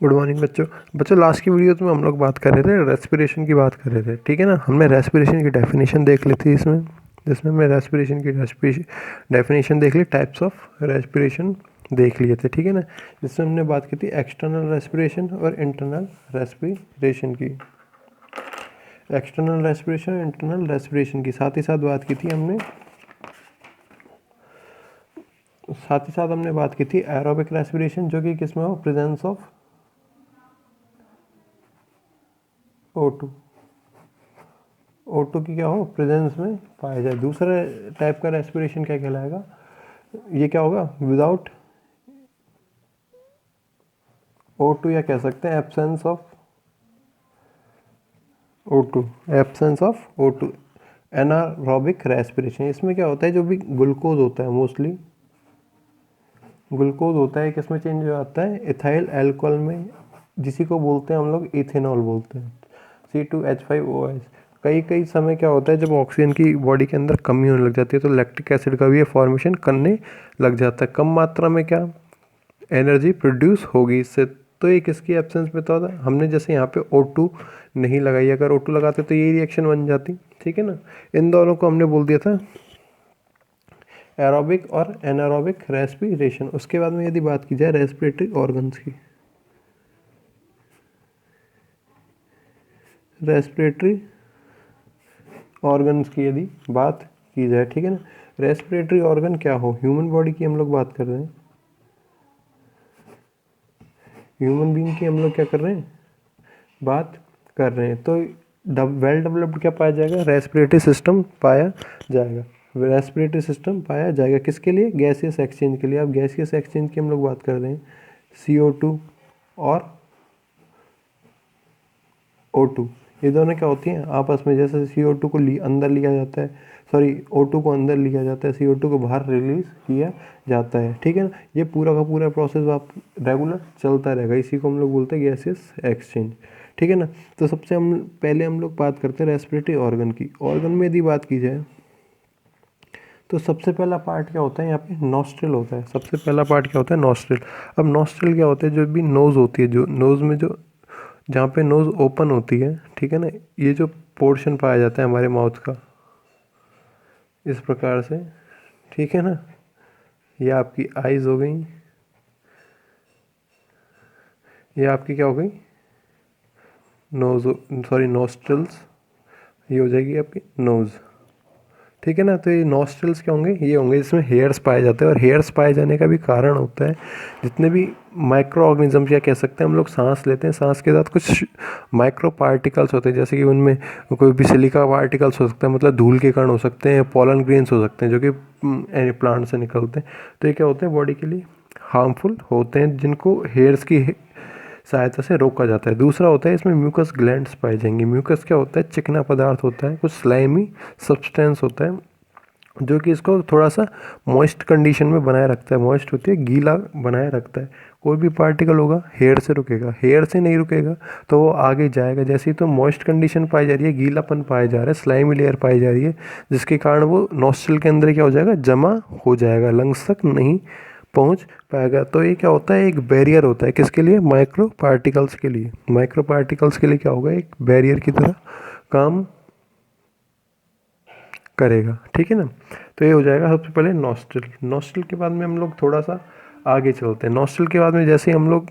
Good morning बच्चों last की video में हम लोग बात कर रहे थे रेस्पिरेशन की बात कर रहे थे, ठीक है ना। हमने रेस्पिरेशन की डेफिनेशन देख ली थी जिसमें हमने रेस्पिरेशन की डेफिनेशन देख ली, टाइप्स ऑफ रेस्पिरेशन देख लिए थे, ठीक है ना। जिसमें हमने बात की थी एक्सटर्नल रेस्पिरेशन और इंटरनल रेस्पिरेशन की, एक्सटर्नल रेस्पिरेशन और इंटरनल रेस्पिरेशन की। साथ ही साथ हमने बात की थी एरोबिक रेस्पिरेशन, जो कि किसमें हो, प्रेजेंस ऑफ O2 O2 की क्या हो, प्रेजेंस में पाया जाए। दूसरा टाइप का रेस्पिरेशन क्या कहलाएगा, ये क्या होगा, विदाउट O2, या कह सकते हैं absence of O2, absence of O2, anaerobic respiration. इसमें क्या होता है, जो भी ग्लूकोज होता है, मोस्टली ग्लूकोज होता है, किसमें चेंज हो जाता है, इथाइल अल्कोहल में, जिसी को बोलते हैं हम लोग इथेनॉल बोलते हैं, C2H5OH। कई समय क्या होता है, जब ऑक्सीजन की बॉडी के अंदर कमी होने लग जाती है तो लैक्टिक एसिड का भी ये फॉर्मेशन करने लग जाता है। कम मात्रा में क्या एनर्जी प्रोड्यूस होगी इससे, तो ये किसकी एब्सेंस में तो था। हमने जैसे यहाँ पे O2 नहीं लगाई, अगर O2 लगाते तो ये रिएक्शन बन जाती, ठीक है ना। इन दोनों को हमने बोल दिया था एरोबिक और एनारोबिक रेस्पिरेशन। उसके बाद में यदि बात की जाए रेस्पिरेटरी ऑर्गन्स की, रेस्पिरेटरी ऑर्गन्स की यदि बात की जाए, ठीक है ना। रेस्पिरेटरी ऑर्गन क्या हो, ह्यूमन बॉडी की हम लोग बात कर रहे हैं, ह्यूमन बीइंग की हम लोग क्या कर रहे हैं, बात कर रहे हैं। तो वेल डेवलप्ड क्या पाया जाएगा, रेस्पिरेटरी सिस्टम पाया जाएगा। रेस्पिरेटरी सिस्टम पाया जाएगा किसके लिए, गैसियस एक्सचेंज के लिए। अब गैसियस एक्सचेंज की हम लोग बात कर रहे हैं, CO2 और O2, ये दोनों क्या होती हैं आपस में, जैसे CO2 को अंदर लिया जाता है, सॉरी O2 को अंदर लिया जाता है, CO2 को बाहर रिलीज किया जाता है, ठीक है ना। ये पूरा का पूरा प्रोसेस आप रेगुलर चलता रहेगा, इसी को हम लोग बोलते हैं गैसियस एक्सचेंज, ठीक है ना। तो सबसे पहले हम लोग बात करते हैं रेस्पिरेटरी ऑर्गन की। ऑर्गन में यदि बात की जाए तो सबसे पहला पार्ट क्या होता है, यहाँ पे नॉस्ट्रिल होता है। सबसे पहला पार्ट क्या होता है, नॉस्ट्रिल। अब नॉस्ट्रिल क्या होता है, जो भी नोज़ होती है, जो नोज़ में जो जहाँ पे नोज़ ओपन होती है, ठीक है ना, ये जो पोर्शन पाया जाता है हमारे माउथ का, इस प्रकार से, ठीक है ना। ये आपकी आइज़ हो गई, ये आपकी क्या हो गई, नोज़, सॉरी नोस्ट्रिल्स, ये हो जाएगी आपकी नोज़, ठीक है ना। तो ये नॉस्ट्रिल्स क्या होंगे, ये होंगे जिसमें हेयर्स पाए जाते हैं। और हेयर्स पाए जाने का भी कारण होता है, जितने भी माइक्रो ऑर्गेनिज्म या कह सकते हैं हम लोग सांस लेते हैं, सांस के साथ कुछ माइक्रो पार्टिकल्स होते हैं, जैसे कि उनमें कोई भी सिलिका पार्टिकल्स हो सकते हैं, मतलब धूल के कण हो सकते हैं, पॉलन ग्रेन्स हो सकते हैं, जो कि प्लांट से निकलते हैं। तो ये क्या होते हैं, बॉडी के लिए हार्मफुल होते हैं, जिनको हेयर्स की सहायता से रोका जाता है। दूसरा होता है, इसमें म्यूकस ग्लैंड्स पाए जाएंगे। म्यूकस क्या होता है, चिकना पदार्थ होता है, कुछ स्लाइमी सब्सटेंस होता है, जो कि इसको थोड़ा सा मॉइस्ट कंडीशन में बनाए रखता है। मॉइस्ट होती है, गीला बनाए रखता है। कोई भी पार्टिकल होगा हेयर से रुकेगा, हेयर से नहीं रुकेगा तो वो आगे जाएगा। जैसे ही तो मॉइस्ट कंडीशन पाई जा रही है, गीलापन पाया जा रहा है, स्लाइमी लेयर पाई जा रही है, जिसके कारण वो नॉस्ट्रिल के अंदर क्या हो जाएगा, जमा हो जाएगा, लंग्स तक नहीं पहुंच पाएगा। तो ये क्या होता है, एक बैरियर होता है, किसके लिए, माइक्रो पार्टिकल्स के लिए। माइक्रो पार्टिकल्स के लिए क्या होगा, एक बैरियर की तरह काम करेगा, ठीक है ना। तो ये हो जाएगा सबसे पहले नॉस्ट्रिल। नॉस्ट्रिल के बाद में हम लोग थोड़ा सा आगे चलते हैं। नॉस्ट्रिल के बाद में जैसे हम लोग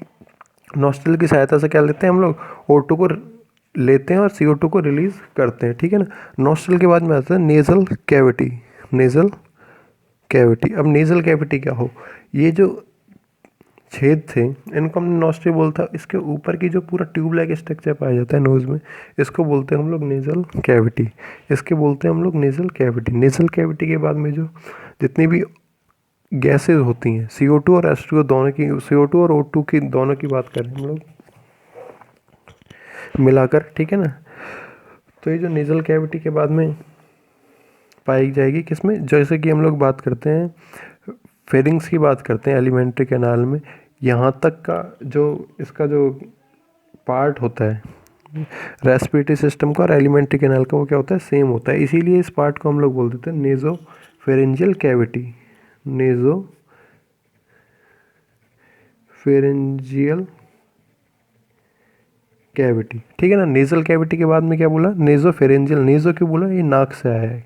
नॉस्ट्रिल की सहायता से क्या लेते हैं, हम लोग O2 को लेते हैं और CO2 को रिलीज करते हैं, ठीक है ना। नॉस्ट्रिल के बाद में आता है नेजल कैविटी। नेजल कैविटी, अब नेजल कैविटी क्या हो, ये जो छेद थे इनको हमने नॉस्ट्रिल बोलता। इसके ऊपर की जो पूरा ट्यूब लाइक स्ट्रक्चर पाया जाता है नोज़ में, इसको बोलते हैं हम लोग नेजल कैविटी। इसके बोलते हैं हम लोग नेजल कैविटी। नेजल कैविटी के बाद में जो जितनी भी गैसेज होती हैं, CO2 और H2O दोनों की, CO2 और O2 की दोनों की बात करें हम लोग मिलाकर, ठीक है ना। तो ये जो नेजल कैविटी के बाद में पाई जाएगी किसमें, जैसे कि हम लोग बात करते हैं फेरिंग्स की बात करते हैं एलिमेंट्री कैनाल में, यहाँ तक का जो इसका जो पार्ट होता है रेस्पिरेटरी सिस्टम का और एलिमेंट्री कैनाल का, वो क्या होता है, सेम होता है। इसीलिए इस पार्ट को हम लोग बोल देते हैं नेजो फेरेंजियल कैविटी। नेजो फेरेंजियल कैविटी, ठीक है ना। नेजल कैविटी के बाद में क्या बोला, नेजो फेरेंजियल। नेजो क्यों बोला, ये नाक से आया है,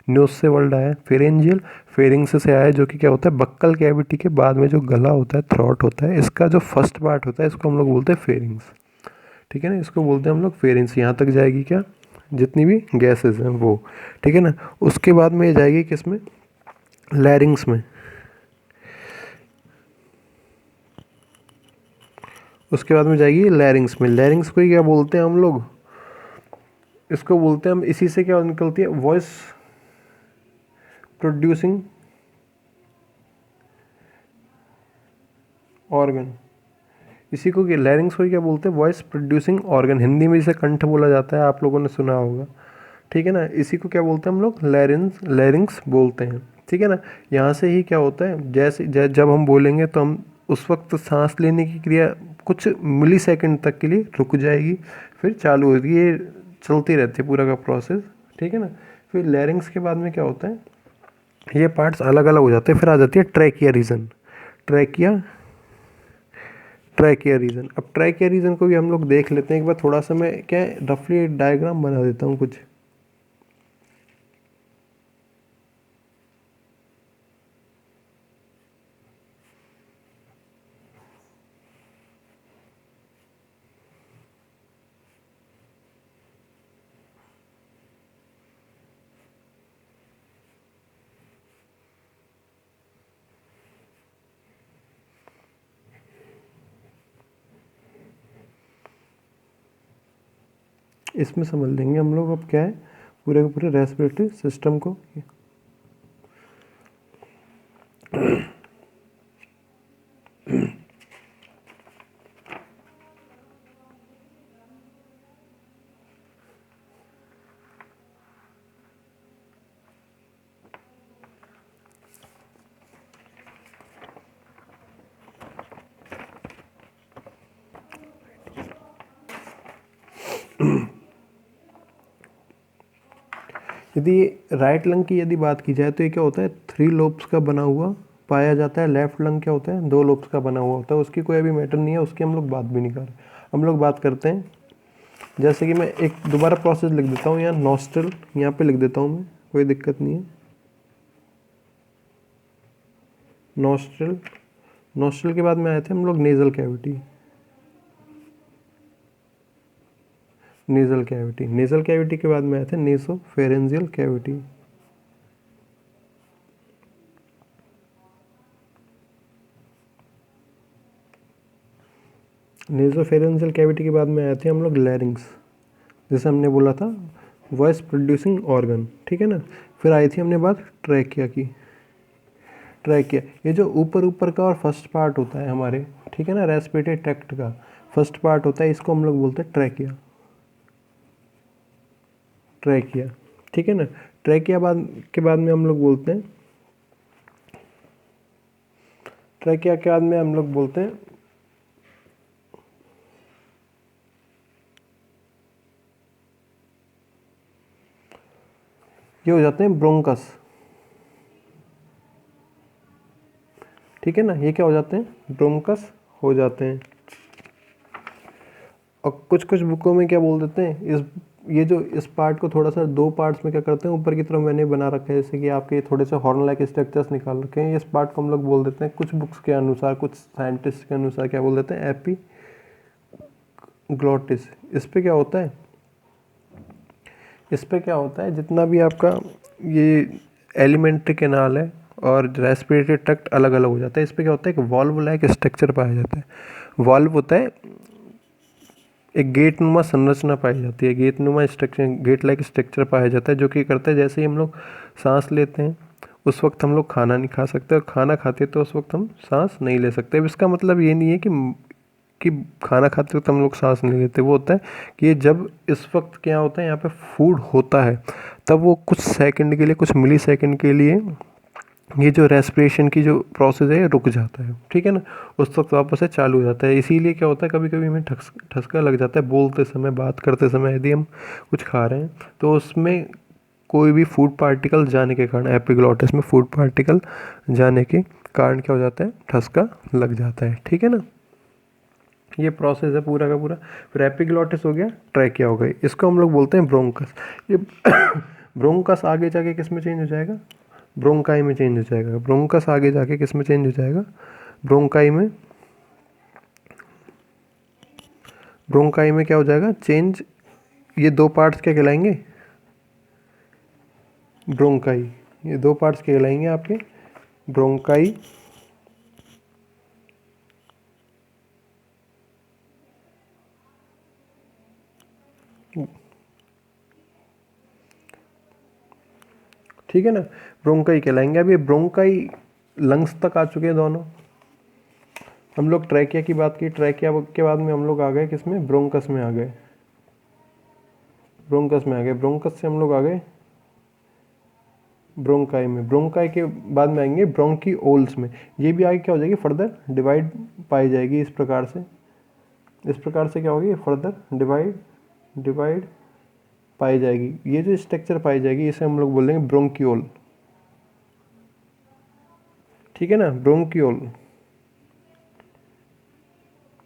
नोज से वर्ड आया है। फेरेंजियल फेरिंग्स से आया है, जो कि क्या होता है, बक्कल कैविटी के बाद में जो गला होता है, थ्रॉट होता है, इसका जो फर्स्ट पार्ट होता है इसको हम लोग बोलते हैं फेरिंग्स, ठीक है ना। इसको बोलते हैं हम लोग फेरिंग्स। यहाँ तक जाएगी क्या, जितनी भी गैसेस हैं वो, ठीक है ना। उसके बाद में ये जाएगी किस में, लैरिंग्स में। उसके बाद में जाएगी लैरिंग्स में। लैरिंग्स को ही क्या बोलते हैं हम लोग, इसको बोलते हैं हम, इसी से क्या निकलती है, वॉइस प्रोड्यूसिंग ऑर्गन। इसी को लैरिंग्स को क्या बोलते हैं, वॉइस प्रोड्यूसिंग ऑर्गन। हिंदी में इसे कंठ बोला जाता है, आप लोगों ने सुना होगा, ठीक है ना। इसी को क्या बोलते हैं हम लोग, लैरिंग्स बोलते हैं, ठीक है ना। यहाँ से ही क्या होता है, जब हम बोलेंगे तो हम उस वक्त सांस लेने की क्रिया कुछ मिली सेकेंड तक के लिए रुक जाएगी, फिर चालू होगी, ये चलती रहती है पूरा का प्रोसेस, ठीक है ना। फिर लैरिंग्स के बाद में क्या होता है, ये पार्ट्स अलग अलग हो जाते हैं। फिर आ जाती है ट्रैकिया रीजन। Trachea region. अब ट्रैकिया रीजन को भी हम लोग देख लेते हैं एक बार, थोड़ा सा मैं क्या रफली डायग्राम बना देता हूँ कुछ। इसमें समझ लेंगे हम लोग अब क्या है, पूरे के पूरे रेस्पिरेटरी सिस्टम को। यदि राइट लंग की यदि बात की जाए तो ये क्या होता है, 3 लोब्स का बना हुआ पाया जाता है। लेफ्ट लंग क्या होता है, 2 लोब्स का बना हुआ होता है। उसकी कोई अभी मैटर नहीं है, उसकी हम लोग बात भी नहीं कर रहे। हम लोग बात करते हैं, जैसे कि मैं एक दोबारा प्रोसेस लिख देता हूँ, यहाँ नॉस्ट्रल यहाँ पे लिख देता हूँ मैं, कोई दिक्कत नहीं है। नॉस्ट्रल के बाद में आए थे हम लोग नेजल कैविटी। नेजल कैविटी के बाद में आए थे नेसोफेरेंजियल कैविटी। नेसोफेरेंजियल कैविटी के बाद में आए थे हम लोग लैरिंग्स, जैसे हमने बोला था वॉइस प्रोड्यूसिंग ऑर्गन, ठीक है ना। फिर आई थी हमने बात ट्रैकिया की। ट्रैकिया ये जो ऊपर का और फर्स्ट पार्ट होता है हमारे, ठीक है ना, रेस्पिरेटरी ट्रैक्ट का फर्स्ट पार्ट होता है, इसको हम लोग बोलते हैं ट्रैकिया। ठीक है ना। ट्रैकिया के बाद में हम लोग बोलते हैं, ट्रैकिया के बाद में हम लोग बोलते हैं ये हो जाते हैं ब्रोंकस, ठीक है ना। ये क्या हो जाते हैं, ब्रोंकस हो जाते हैं। और कुछ बुकों में क्या बोल देते हैं, इस पार्ट को थोड़ा सा 2 पार्ट्स में क्या करते हैं, ऊपर की तरफ मैंने बना रखा है, जैसे कि आपके थोड़े से हॉर्न लाइक स्ट्रक्चर्स निकाल रखे हैं। इस पार्ट को हम लोग बोल देते हैं, कुछ बुक्स के अनुसार, कुछ साइंटिस्ट के अनुसार क्या बोल देते हैं, एपिग्लॉटिस। इस पे क्या होता है, जितना भी आपका ये एलिमेंट्री कैनाल है और रेस्पिरेटरी ट्रैक्ट अलग अलग हो जाता है। इस पे क्या होता है, एक वॉल्व लाइक स्ट्रक्चर पाया जाता है। वॉल्व होता है, एक गेट नुमा संरचना पाई जाती है, गेट लाइक स्ट्रक्चर पाया जाता है, जो कि करता है जैसे ही हम लोग सांस लेते हैं उस वक्त हम लोग खाना नहीं खा सकते, और खाना खाते तो उस वक्त हम सांस नहीं ले सकते। अब इसका मतलब ये नहीं है कि खाना खाते वक्त हम लोग सांस नहीं लेते। वो होता है कि जब इस वक्त क्या होता है, यहाँ पे फूड होता है, तब वो कुछ सेकंड के लिए, कुछ मिली सेकंड के लिए ये जो रेस्पिरेशन की जो प्रोसेस है रुक जाता है, ठीक है ना। उस वक्त वापस से चालू हो जाता है। इसीलिए क्या होता है, कभी कभी हमें ठसका लग जाता है बोलते समय, बात करते समय, यदि हम कुछ खा रहे हैं तो उसमें कोई भी फूड पार्टिकल जाने के कारण, एपिग्लॉटिस में फूड पार्टिकल जाने के कारण क्या हो जाता है, ठसका लग जाता है, ठीक है ना। ये प्रोसेस है पूरा का पूरा। फिर एपिग्लॉटिस हो गया, ट्रैकिया हो गई, इसको हम लोग बोलते हैं ब्रोंकस। ये ब्रोंकस आगे जाके किस में चेंज हो जाएगा, ब्रोंकाई में चेंज हो जाएगा। ब्रोंकस आगे जाके किस में चेंज हो जाएगा, ब्रोंकाई में। ब्रोंकाई में क्या हो जाएगा चेंज, ये दो पार्ट्स क्या कहलाएंगे, ब्रोंकाई, ये दो पार्ट्स कहलाएंगे आपके ब्रोंकाई ठीक है ना, ब्रोंकाई कहलाएंगे। अब ये ब्रोंकाई लंग्स तक आ चुके हैं दोनों। हम लोग ट्रैकिया की बात की, ट्रैकिया के बाद में हम लोग आ गए किस में, ब्रोंकस में आ गए, ब्रोंकस में आ गए। ब्रोंकस से हम लोग आ गए ब्रोंकाई में। ब्रोंकाई के बाद में आएंगे ब्रोंकीओल्स में। ये भी आगे क्या हो जाएगी, फर्दर डिवाइड पाई जाएगी इस प्रकार से। इस प्रकार से क्या होगी, फर्दर डिवाइड पाई जाएगी। ये जो स्ट्रक्चर पाई जाएगी इसे हम लोग बोलेंगे ब्रोंकियोल। ठीक है ना, ब्रोंकियोल,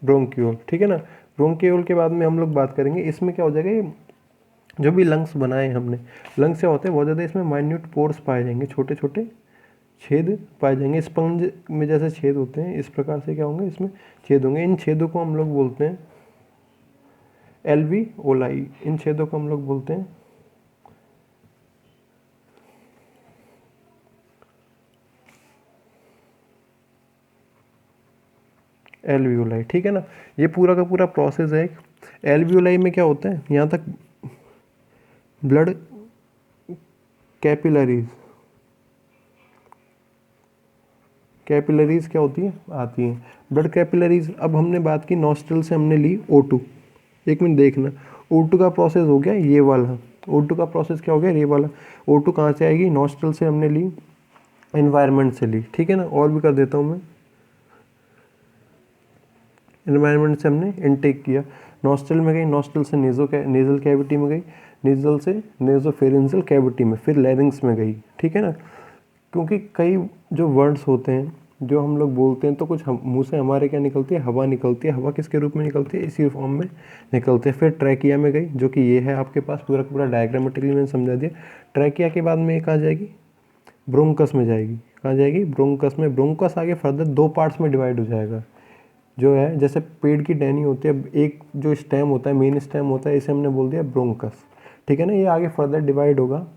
ब्रोंकियोल। ठीक है ना, ब्रोंकियोल के बाद में हम लोग बात करेंगे, इसमें क्या हो जाएगा, ये जो भी लंग्स बनाए हमने, लंग्स क्या होते हैं बहुत ज़्यादा, इसमें माइन्यूट पोर्स पाए जाएंगे, छोटे छोटे छेद पाए जाएंगे, स्पंज में जैसे छेद होते हैं इस प्रकार से क्या होंगे, इसमें छेद होंगे। इन छेदों को हम लोग बोलते हैं एल्विओलाई। इन छेदों को हम लोग बोलते हैं एल्वियोलाई। ठीक है ना, ये पूरा का पूरा प्रोसेस है। एल्वियोलाई में क्या होता है, यहाँ तक ब्लड कैपिलरीज, कैपिलरीज क्या होती है, आती हैं ब्लड कैपिलरीज। अब हमने बात की नॉस्ट्रल से, हमने ली O2। एक मिनट देखना, O2 का प्रोसेस हो गया ये वाला, O2 का प्रोसेस क्या हो गया, ये वाला। O2 कहाँ से आएगी, नॉस्ट्रल से हमने ली, एनवायरनमेंट से ली। ठीक है ना, और भी कर देता हूँ मैं, एनवायरनमेंट से हमने इनटेक किया, नॉस्ट्रल में गई, नॉस्ट्रल से नेजल कैविटी में गई, नेजल से नेजोफेरेंशियल कैविटी में, फिर लैरिंग्स में गई। ठीक है ना, क्योंकि कई जो वर्ड्स होते हैं जो हम लोग बोलते हैं तो कुछ मुंह से हमारे क्या निकलती है, हवा निकलती है। हवा किसके रूप में निकलती है, इसी फॉर्म में निकलते हैं। फिर ट्रैकिया में गई, जो कि ये है आपके पास, पूरा पूरा डायग्रामेटिकली मैंने समझा दिया। ट्रैकिया के बाद में कहाँ जाएगी, ब्रोंकस में जाएगी। कहाँ जाएगी, ब्रोंकस में। ब्रोंकस आगे फर्दर दो पार्ट्स में डिवाइड हो जाएगा, जो है जैसे पेड़ की टहनी होती है, एक जो स्टेम होता है, मेन स्टेम होता है, इसे हमने बोल दिया ब्रोंकस। ठीक है ना, ये आगे फर्दर डिवाइड होगा,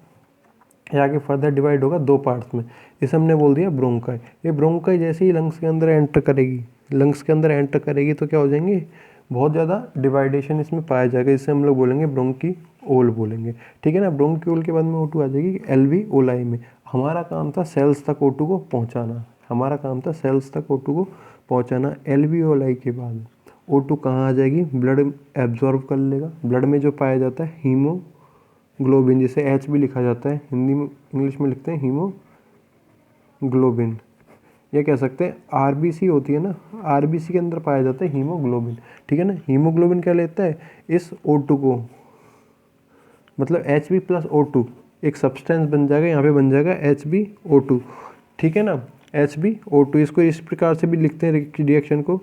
ये आगे फर्दर डिवाइड होगा दो पार्ट्स में, इसे हमने बोल दिया ब्रोंकाई। ये ब्रोंकाई जैसे ही लंग्स के अंदर एंटर करेगी, लंग्स के अंदर एंटर करेगी तो क्या हो जाएंगे, बहुत ज़्यादा डिवाइडेशन इसमें पाया जाएगा, इसे हम लोग बोलेंगे ब्रोंकीओल बोलेंगे। ठीक है ना, ब्रोंकीओल के बाद में O2 आ जाएगी एल्विओलाई में। हमारा काम था सेल्स तक O2 को पहुँचाना, हमारा काम था सेल्स तक O2 को पहुँचाना। एल्विओलाई के बाद O2 कहाँ आ जाएगी, ब्लड एब्जॉर्व कर लेगा। ब्लड में जो पाया जाता है हीमोग्लोबिन, जिसे H भी लिखा जाता है, हिंदी में इंग्लिश में लिखते हैं हीमोग्लोबिन। ये कह सकते हैं आरबीसी होती है ना, आरबीसी के अंदर पाया जाता है हीमोग्लोबिन। ठीक है ना, हीमोग्लोबिन क्या लेता है, इस O2 को, मतलब Hb प्लस O2 एक सब्सटेंस बन जाएगा, यहाँ पे बन जाएगा HbO2। ठीक है ना, HbO2, इसको इस प्रकार से भी लिखते हैं रिएक्शन को,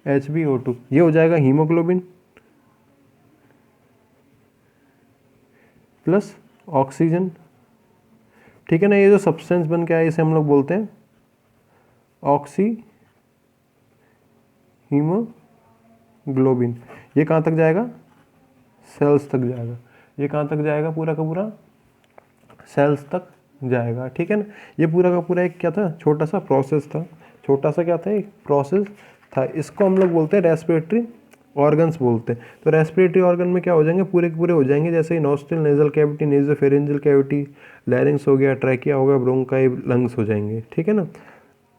HbO2, ये हो जाएगा हीमोग्लोबिन प्लस ऑक्सीजन। ठीक है ना, ये जो सब्सटेंस बन के आया इसे हम लोग बोलते हैं ऑक्सी हीमोग्लोबिन। ये कहाँ तक जाएगा, सेल्स तक जाएगा। ये कहाँ तक जाएगा, पूरा का पूरा सेल्स तक जाएगा। ठीक है ना, ये पूरा का पूरा एक क्या था, छोटा सा प्रोसेस था, छोटा सा क्या था, एक प्रोसेस था। इसको हम लोग बोलते हैं रेस्पिरेटरी ऑर्गन्स बोलते हैं। तो रेस्पिरेटरी ऑर्गन में क्या हो जाएंगे, पूरे के पूरे हो जाएंगे, जैसे ही nostril, nasal cavity, nasopharyngeal cavity, larynx हो गया, ट्रैकिया हो गया, ब्रोंकाई, लंग्स हो जाएंगे। ठीक है ना,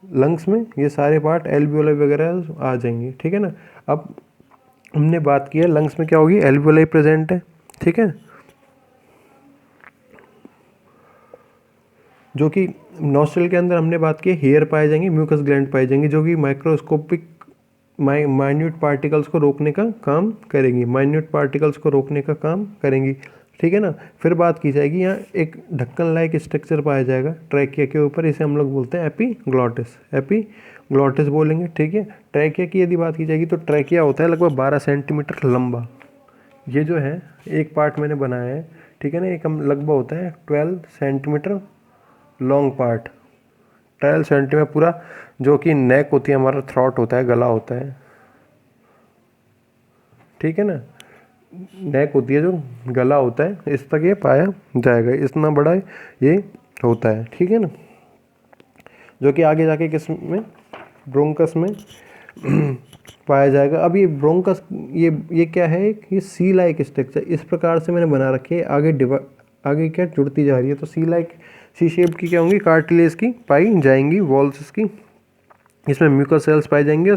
लंग्स में ये सारे पार्ट एल्वियोलाई वगैरह आ जाएंगे। ठीक है ना, अब हमने बात की है लंग्स में क्या होगी, एल्वियोलाई प्रेजेंट है। ठीक है, जो कि नॉस्ट्रल के अंदर हमने बात की है, हेयर पाए जाएंगे, म्यूकस ग्लैंड पाए जाएंगे, जो कि माइक्रोस्कोपिक माइन्यूट पार्टिकल्स को रोकने का काम करेंगी, माइन्यूट पार्टिकल्स को रोकने का काम करेंगी। ठीक है ना। फिर बात की जाएगी, यहाँ एक ढक्कन लाइक स्ट्रक्चर पाया जाएगा ट्रैकिया के ऊपर, इसे हम लोग बोलते हैं एपीग्लॉटिस, एपीग्लॉटिस बोलेंगे। ठीक है, ट्रैकिया की यदि बात की जाएगी तो ट्रैकिया होता है लगभग 12 सेंटीमीटर लंबा। ये जो है एक पार्ट मैंने बनाया है, ठीक है ना, एक हम लगभग होता है 12 सेंटीमीटर लॉन्ग पार्ट, 12 सेंटीमीटर पूरा, जो कि नेक होती है, हमारा थ्रॉट होता है, गला होता है, ठीक है ना, नेक होती है जो गला होता है, इस तक ये पाया जाएगा, इतना बड़ा ये होता है, ठीक है ना, जो कि आगे जाके किस में, ब्रोंकस में पाया जाएगा। अब ये ब्रोंकस, ये क्या है, ये सी लाइक स्ट्रक्चर इस प्रकार से मैंने बना रखी है, आगे क्या जुड़ती जा रही है, तो सी शेप की क्या होंगी, कार्टिलेज की पाई जाएंगी, वॉल्स इसकी, इसमें म्यूकस सेल्स पाए जाएंगे,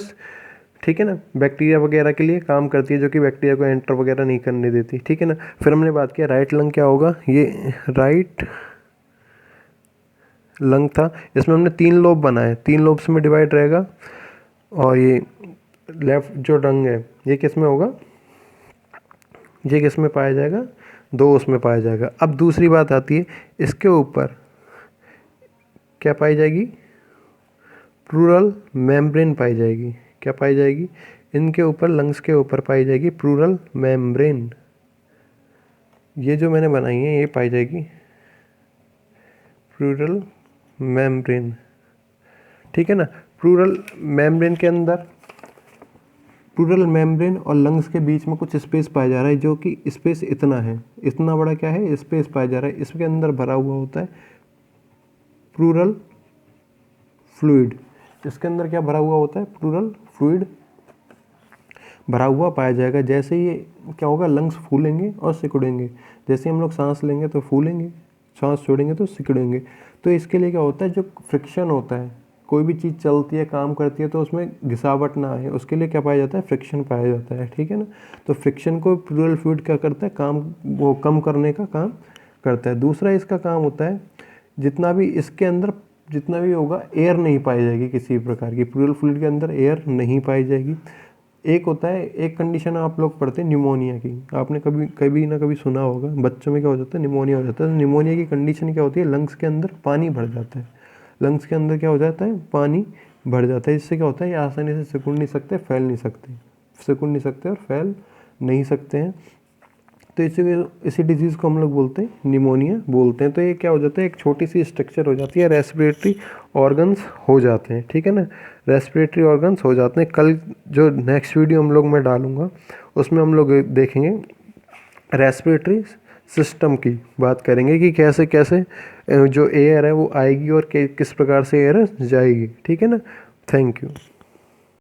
ठीक है ना, बैक्टीरिया वगैरह के लिए काम करती है, जो कि बैक्टीरिया को एंटर वगैरह नहीं करने देती, ठीक है ना। फिर हमने बात किया राइट लंग क्या होगा, ये राइट लंग था, इसमें हमने 3 लोब बनाए, 3 लोब्स में डिवाइड रहेगा, और ये लेफ्ट जो लंग है ये किस में होगा, ये किस में पाया जाएगा, 2 उसमें पाया जाएगा। अब दूसरी बात आती है, इसके ऊपर क्या पाई जाएगी, प्लूरल मेम्ब्रेन पाई जाएगी, क्या पाई जाएगी, इनके ऊपर, लंग्स के ऊपर पाई जाएगी प्लूरल मेम्ब्रेन, ये जो मैंने बनाई है ये पाई जाएगी प्लूरल मेम्ब्रेन, ठीक है ना। प्लूरल मेम्ब्रेन के अंदर, प्लूरल मेम्ब्रेन और लंग्स के बीच में कुछ स्पेस पाया जा रहा है, जो कि स्पेस इतना है, इतना बड़ा क्या है, स्पेस पाया जा रहा है, इसके अंदर भरा हुआ होता है प्लूरल फ्लूइड, इसके अंदर क्या भरा हुआ होता है, प्लूरल फ्लूइड भरा हुआ पाया जाएगा। जैसे ये क्या होगा, लंग्स फूलेंगे और सिकुड़ेंगे, जैसे हम लोग सांस लेंगे तो फूलेंगे, सांस छोड़ेंगे तो सिकुड़ेंगे। तो इसके लिए क्या होता है, जो फ्रिक्शन होता है, कोई भी चीज़ चलती है, काम करती है, तो उसमें घिसावट ना आए, उसके लिए क्या पाया जाता है, फ्रिक्शन पाया जाता है, ठीक है ना। तो फ्रिक्शन को प्लूरल फ्लूइड क्या करता है, काम वो कम करने का काम करता है। दूसरा इसका काम होता है, जितना भी इसके अंदर जितना भी होगा, एयर नहीं पाई जाएगी किसी प्रकार की, प्लूरल फ्लूइड के अंदर एयर नहीं पाई जाएगी। एक होता है, एक कंडीशन आप लोग पढ़ते हैं निमोनिया की, आपने कभी ना कभी सुना होगा, बच्चों में क्या हो जाता है, निमोनिया हो जाता है। निमोनिया की कंडीशन क्या होती है, लंग्स के अंदर पानी भर जाता है, लंग्स के अंदर क्या हो जाता है, पानी भर जाता है। इससे क्या होता है, ये आसानी से सिकुड़ नहीं सकते, फैल नहीं सकते, सिकुड़ नहीं सकते और फैल नहीं सकते हैं। तो इसी डिजीज़ को हम लोग बोलते हैं निमोनिया बोलते हैं। तो ये क्या हो जाता है, एक छोटी सी स्ट्रक्चर हो जाती है, रेस्पिरेटरी ऑर्गन्स हो जाते हैं, ठीक है ना, रेस्पिरेटरी ऑर्गन्स हो जाते हैं। कल जो नेक्स्ट वीडियो हम लोग मैं डालूंगा उसमें हम लोग देखेंगे रेस्पिरेटरी सिस्टम की बात करेंगे, कि कैसे कैसे जो एयर है वो आएगी और किस प्रकार से एयर जाएगी, ठीक है ना। Thank you.